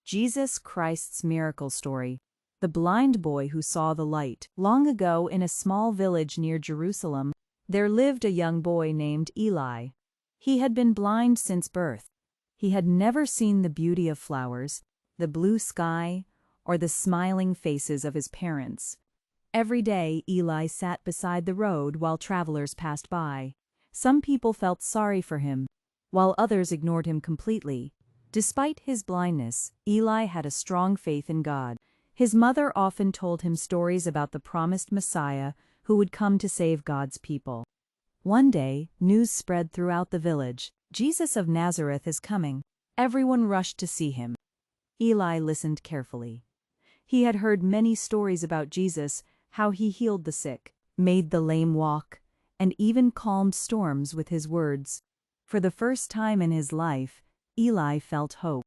Jesus Christ's miracle story. The blind boy who saw the light. Long ago, in a small village near Jerusalem, there lived a young boy named Eli. He had been blind since birth. He had never seen the beauty of flowers, the blue sky, or the smiling faces of his parents. Every day, Eli sat beside the road while travelers passed by. Some people felt sorry for him, while others ignored him completely. Despite his blindness, Eli had a strong faith in God. His mother often told him stories about the promised Messiah who would come to save God's people. One day, news spread throughout the village. Jesus of Nazareth is coming. Everyone rushed to see him. Eli listened carefully. He had heard many stories about Jesus, how he healed the sick, made the lame walk, and even calmed storms with his words. For the first time in his life, Eli felt hope.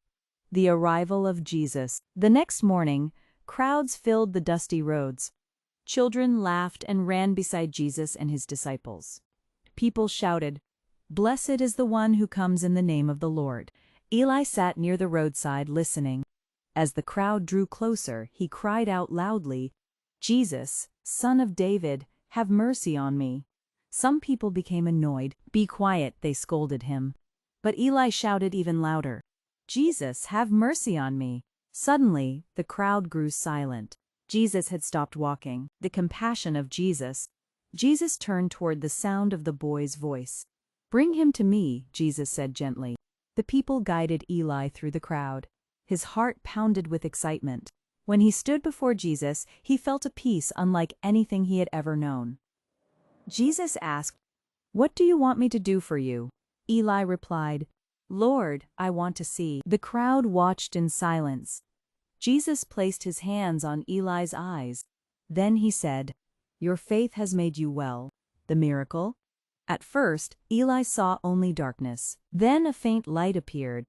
The arrival of Jesus. The next morning, crowds filled the dusty roads. Children laughed and ran beside Jesus and his disciples. People shouted, "Blessed is the one who comes in the name of the Lord." Eli sat near the roadside listening. As the crowd drew closer, he cried out loudly, "Jesus, Son of David, have mercy on me." Some people became annoyed. "Be quiet," they scolded him. But Eli shouted even louder, "Jesus, have mercy on me." Suddenly, the crowd grew silent. Jesus had stopped walking. The compassion of Jesus. Jesus turned toward the sound of the boy's voice. "Bring him to me," Jesus said gently. The people guided Eli through the crowd. His heart pounded with excitement. When he stood before Jesus, he felt a peace unlike anything he had ever known. Jesus asked, "What do you want me to do for you?" Eli replied, "Lord, I want to see." The crowd watched in silence. Jesus placed his hands on Eli's eyes. Then he said, "Your faith has made you well." The miracle? At first, Eli saw only darkness. Then a faint light appeared.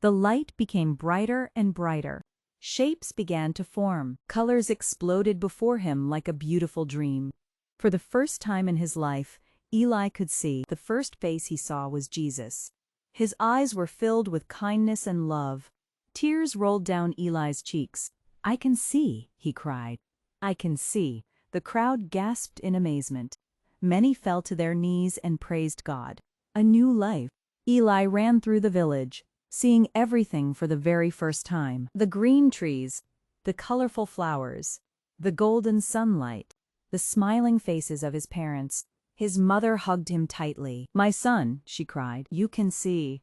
The light became brighter and brighter. Shapes began to form. Colors exploded before him like a beautiful dream. For the first time in his life, Eli could see. The first face he saw was Jesus. His eyes were filled with kindness and love. Tears rolled down Eli's cheeks. "I can see," he cried. "I can see." The crowd gasped in amazement. Many fell to their knees and praised God. A new life. Eli ran through the village, seeing everything for the very first time. The green trees, the colorful flowers, the golden sunlight, the smiling faces of his parents. His mother hugged him tightly. "My son," she cried, "you can see."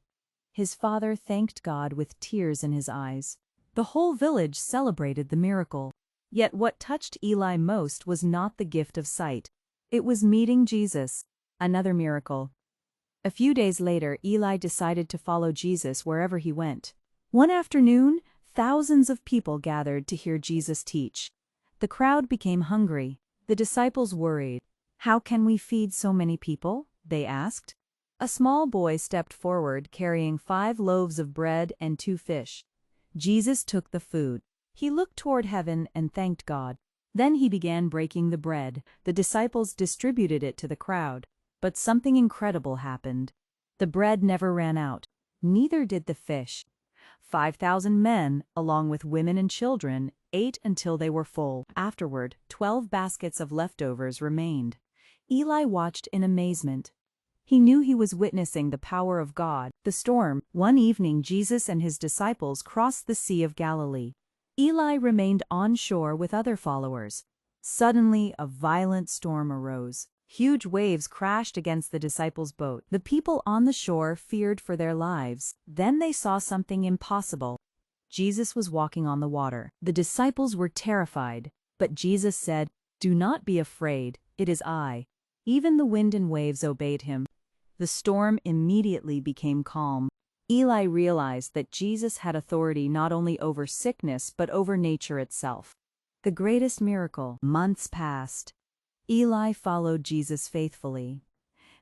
His father thanked God with tears in his eyes. The whole village celebrated the miracle. Yet what touched Eli most was not the gift of sight. It was meeting Jesus. Another miracle. A few days later, Eli decided to follow Jesus wherever he went. One afternoon, thousands of people gathered to hear Jesus teach. The crowd became hungry. The disciples worried. "How can we feed so many people?" they asked. A small boy stepped forward carrying 5 loaves of bread and 2 fish. Jesus took the food. He looked toward heaven and thanked God. Then he began breaking the bread. The disciples distributed it to the crowd. But something incredible happened. The bread never ran out. Neither did the fish. 5,000 men, along with women and children, ate until they were full. Afterward, 12 baskets of leftovers remained. Eli watched in amazement. He knew he was witnessing the power of God. The storm. One evening, Jesus and his disciples crossed the Sea of Galilee. Eli remained on shore with other followers. Suddenly, a violent storm arose. Huge waves crashed against the disciples' boat. The people on the shore feared for their lives. Then they saw something impossible. Jesus was walking on the water. The disciples were terrified, but Jesus said, "Do not be afraid, it is I." Even the wind and waves obeyed him. The storm immediately became calm. Eli realized that Jesus had authority not only over sickness but over nature itself. The greatest miracle. Months passed. Eli followed Jesus faithfully.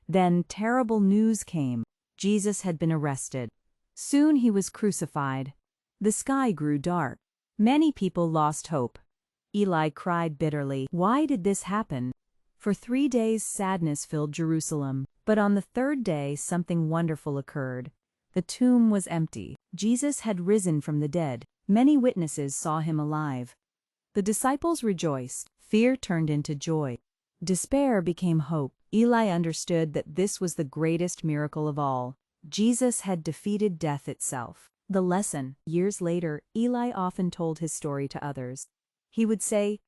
Then terrible news came. Jesus had been arrested. Soon he was crucified. The sky grew dark. Many people lost hope. Eli cried bitterly. Why did this happen? For 3 days sadness filled Jerusalem. But on the 3rd day something wonderful occurred. The tomb was empty. Jesus had risen from the dead. Many witnesses saw him alive. The disciples rejoiced. Fear turned into joy. Despair became hope. Eli understood that this was the greatest miracle of all. Jesus had defeated death itself. The lesson. Years later, Eli often told his story to others. He would say,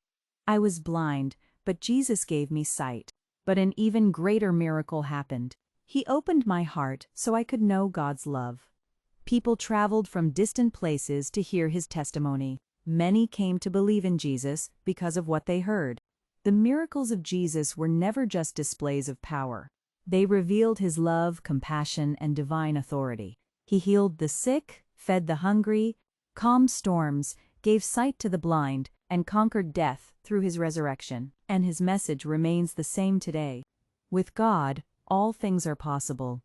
"I was blind, but Jesus gave me sight." But an even greater miracle happened. He opened my heart so I could know God's love. People traveled from distant places to hear his testimony. Many came to believe in Jesus because of what they heard. The miracles of Jesus were never just displays of power. They revealed his love, compassion, and divine authority. He healed the sick, fed the hungry, calmed storms, gave sight to the blind, and conquered death through his resurrection. And his message remains the same today. With God, all things are possible.